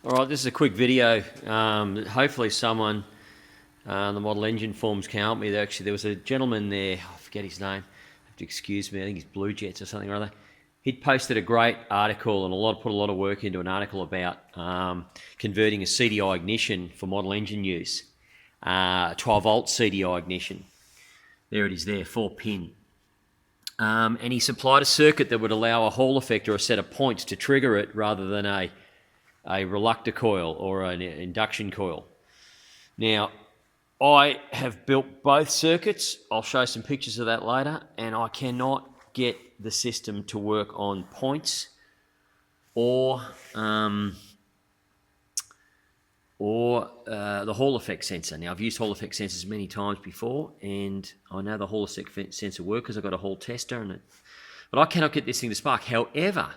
All right, this is a quick video. Hopefully someone on the model engine forums can help me. Actually, there was a gentleman there, I forget his name, you have to excuse me, I think he's Blue Jets or something or other. He'd posted a great article and put a lot of work into an article about converting a CDI ignition for model engine use. 12 volt CDI ignition. There it is there, 4-pin. And he supplied a circuit that would allow a Hall effect or a set of points to trigger it rather than a reluctor coil or an induction coil. Now, I have built both circuits. I'll show some pictures of that later, and I cannot get the system to work on points or the Hall effect sensor. Now, I've used Hall effect sensors many times before, and I know the Hall effect sensor works because I've got a Hall tester, but I cannot get this thing to spark. However,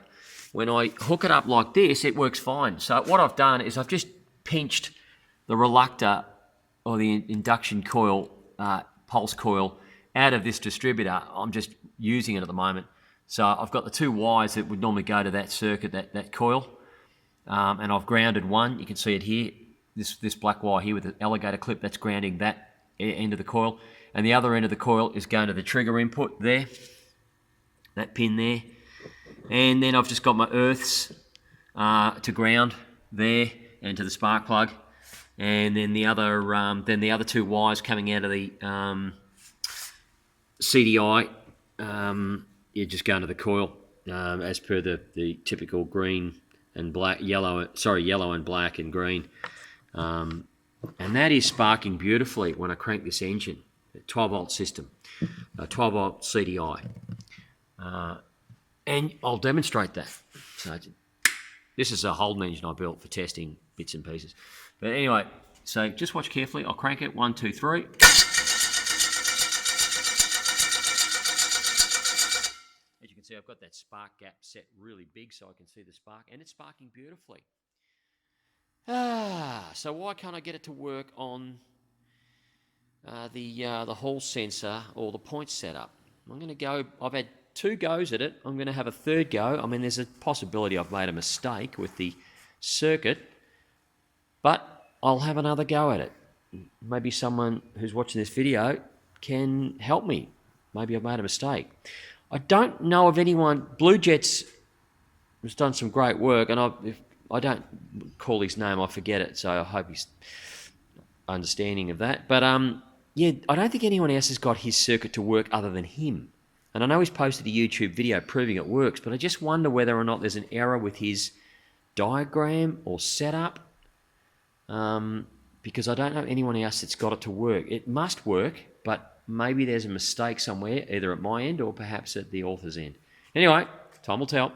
when I hook it up like this, it works fine. So what I've done is I've just pinched the reluctor or the induction coil, pulse coil, out of this distributor. I'm just using it at the moment. So I've got the two wires that would normally go to that circuit, that coil, and I've grounded one. You can see it here, this black wire here with the alligator clip, that's grounding that end of the coil. And the other end of the coil is going to the trigger input there, that pin there. And then I've just got my earths to ground there and to the spark plug, and then the other two wires coming out of the CDI, just going to the coil as per the typical green and black, yellow and black and green, and that is sparking beautifully when I crank this engine. 12 volt system, 12 volt CDI. And I'll demonstrate that. So this is a Holden engine I built for testing bits and pieces. But anyway, so just watch carefully. I'll crank it. 1, 2, 3. As you can see, I've got that spark gap set really big so I can see the spark, and it's sparking beautifully. So why can't I get it to work on the Hall sensor or the point setup? I'm going to go. I've had 2 goes at it. I'm going to have a 3rd go. I mean, there's a possibility I've made a mistake with the circuit, but I'll have another go at it. Maybe someone who's watching this video can help me. Maybe I've made a mistake. I don't know of anyone. Blue Jets has done some great work, and if I don't call his name, I forget it, so I hope he's understanding of that. But yeah, I don't think anyone else has got his circuit to work other than him. And I know he's posted a YouTube video proving it works, but I just wonder whether or not there's an error with his diagram or setup, because I don't know anyone else that's got it to work. It must work, but maybe there's a mistake somewhere, either at my end or perhaps at the author's end. Anyway, time will tell.